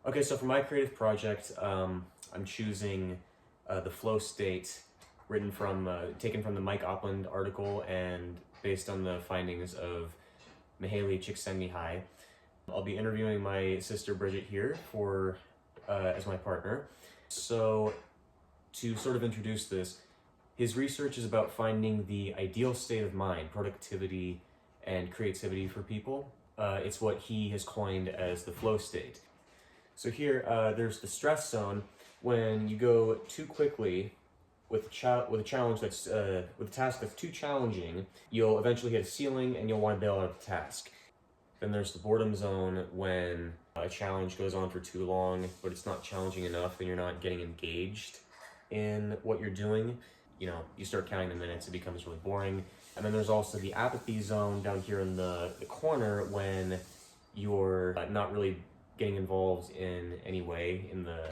Okay, so for my creative project, I'm choosing the flow state, taken from the Mike Opland article and based on the findings of Mihaly Csikszentmihalyi. I'll be interviewing my sister Bridget here for as my partner. So to sort of introduce this, his research is about finding the ideal state of mind, productivity, and creativity for people. It's what he has coined as the flow state. So here, there's the stress zone. When you go too quickly with a challenge that's with a task that's too challenging, you'll eventually hit a ceiling and you'll want to bail out of the task. Then there's the boredom zone, when a challenge goes on for too long, but it's not challenging enough and you're not getting engaged in what you're doing. You know, you start counting the minutes, it becomes really boring. And then there's also the apathy zone down here in the corner, when you're not really getting involved in any way in the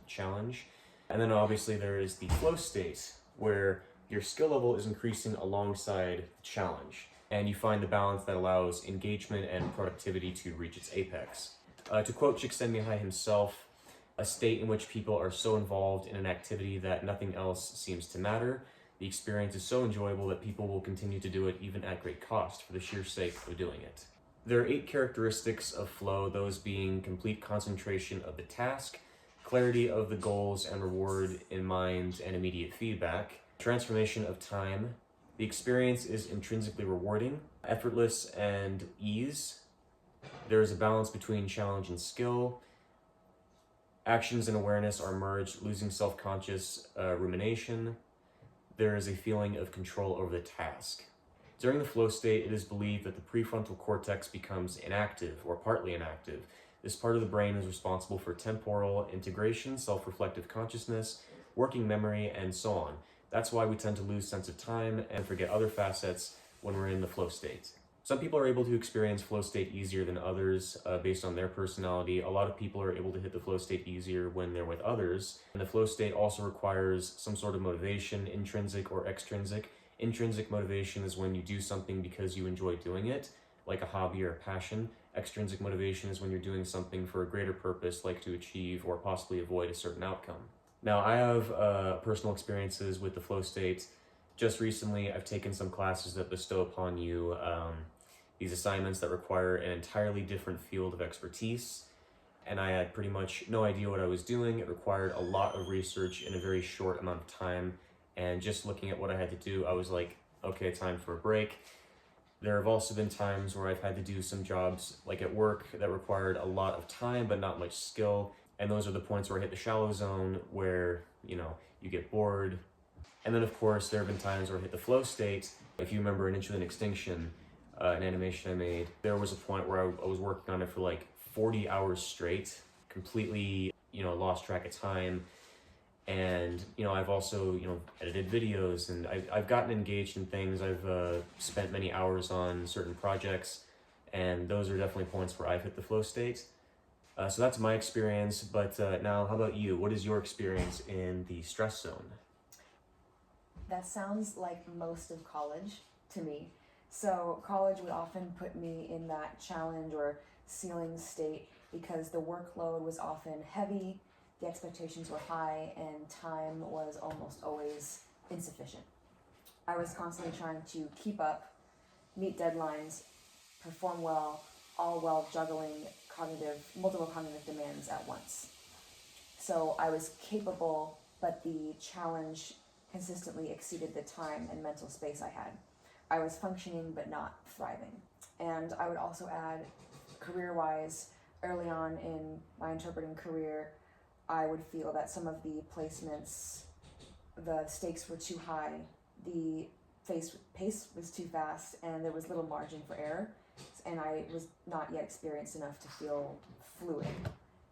challenge. And then obviously there is the flow state, where your skill level is increasing alongside the challenge, and you find the balance that allows engagement and productivity to reach its apex. To quote Csikszentmihalyi himself, a state in which people are so involved in an activity that nothing else seems to matter. The experience is so enjoyable that people will continue to do it even at great cost for the sheer sake of doing it. There are 8 characteristics of flow, those being complete concentration of the task, clarity of the goals and reward in mind, and immediate feedback, transformation of time. The experience is intrinsically rewarding, effortless, and ease. There is a balance between challenge and skill. Actions and awareness are merged, losing self-conscious rumination. There is a feeling of control over the task. During the flow state, it is believed that the prefrontal cortex becomes inactive or partly inactive. This part of the brain is responsible for temporal integration, self-reflective consciousness, working memory, and so on. That's why we tend to lose sense of time and forget other facets when we're in the flow state. Some people are able to experience flow state easier than others based on their personality. A lot of people are able to hit the flow state easier when they're with others. And the flow state also requires some sort of motivation, intrinsic or extrinsic. Intrinsic motivation is when you do something because you enjoy doing it, like a hobby or a passion. Extrinsic motivation is when you're doing something for a greater purpose, like to achieve or possibly avoid a certain outcome. Now, I have personal experiences with the flow state. Just recently, I've taken some classes that bestow upon you these assignments that require an entirely different field of expertise, and I had pretty much no idea what I was doing. It required a lot of research in a very short amount of time, and just looking at what I had to do, I was like, okay, time for a break. There have also been times where I've had to do some jobs, like at work, that required a lot of time but not much skill, and those are the points where I hit the shallow zone, where, you know, you get bored. And then, of course, there have been times where I hit the flow state. If you remember An Inch Extinction, an animation I made, there was a point where I was working on it for like 40 hours straight, completely, you know, lost track of time. And, you know, I've also, you know, edited videos, and I've gotten engaged in things. I've spent many hours on certain projects, and those are definitely points where I've hit the flow state. So that's my experience, but now how about you? What is your experience in the stress zone? That sounds like most of college to me. So college would often put me in that challenge or ceiling state because the workload was often heavy, the expectations were high, and time was almost always insufficient. I was constantly trying to keep up, meet deadlines, perform well, all while juggling multiple cognitive demands at once. So I was capable, but the challenge consistently exceeded the time and mental space I had. I was functioning but not thriving. And I would also add, career-wise, early on in my interpreting career, I would feel that some of the placements, the stakes were too high, the pace was too fast, and there was little margin for error, and I was not yet experienced enough to feel fluid.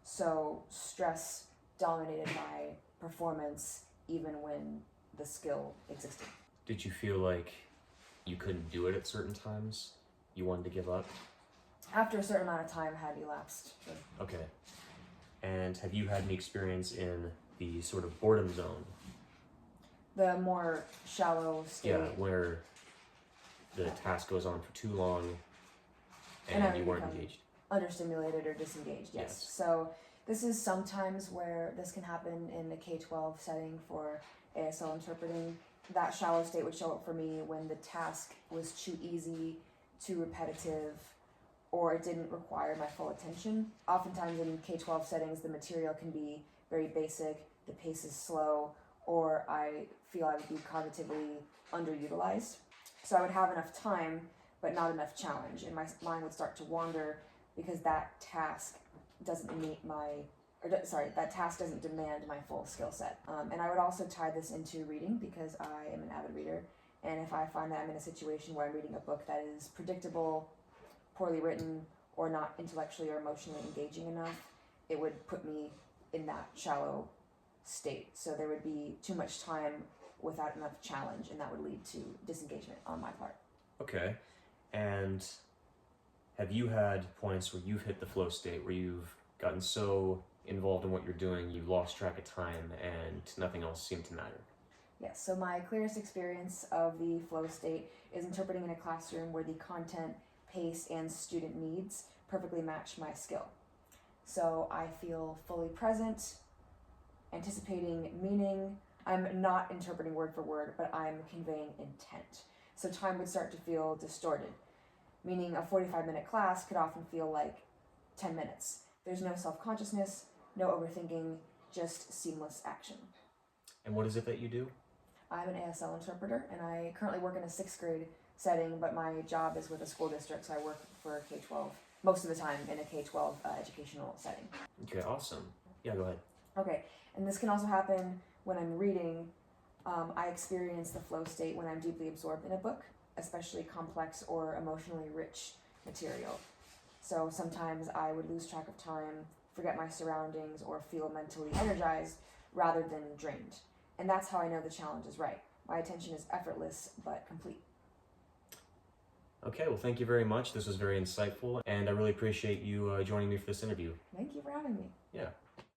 So stress dominated my performance even when the skill existed. Did you feel like you couldn't do it at certain times? You wanted to give up? After a certain amount of time had elapsed. Sure. Okay. And have you had any experience in the sort of boredom zone? The more shallow state. Yeah, where the task goes on for too long and you weren't engaged. Understimulated or disengaged, yes. Yes. So This is sometimes where this can happen in a K-12 setting for ASL interpreting. That shallow state would show up for me when the task was too easy, too repetitive, or it didn't require my full attention. Oftentimes in K-12 settings, the material can be very basic, the pace is slow, or I feel I would be cognitively underutilized. So I would have enough time, but not enough challenge, and my mind would start to wander because that task doesn't that task doesn't demand my full skill set. And I would also tie this into reading because I am an avid reader, and if I find that I'm in a situation where I'm reading a book that is predictable, poorly written, or not intellectually or emotionally engaging enough, it would put me in that shallow state. So there would be too much time without enough challenge, and that would lead to disengagement on my part. Okay. And have you had points where you've hit the flow state, where you've gotten so involved in what you're doing, you've lost track of time and nothing else seemed to matter? Yes, so my clearest experience of the flow state is interpreting in a classroom where the content, pace, and student needs perfectly match my skill. So I feel fully present, anticipating meaning. I'm not interpreting word for word, but I'm conveying intent. So time would start to feel distorted, meaning a 45-minute class could often feel like 10 minutes. There's no self-consciousness, no overthinking, just seamless action. And what is it that you do? I'm an ASL interpreter, and I currently work in a 6th grade setting, but my job is with a school district, so I work for K-12 most of the time in a K-12 educational setting. Okay, awesome. Yeah, go ahead. Okay, and this can also happen when I'm reading. I experience the flow state when I'm deeply absorbed in a book, especially complex or emotionally rich material. So sometimes I would lose track of time, forget my surroundings, or feel mentally energized rather than drained. And that's how I know the challenge is right. My attention is effortless but complete. Okay, well, thank you very much. This was very insightful, and I really appreciate you joining me for this interview. Thank you for having me. Yeah.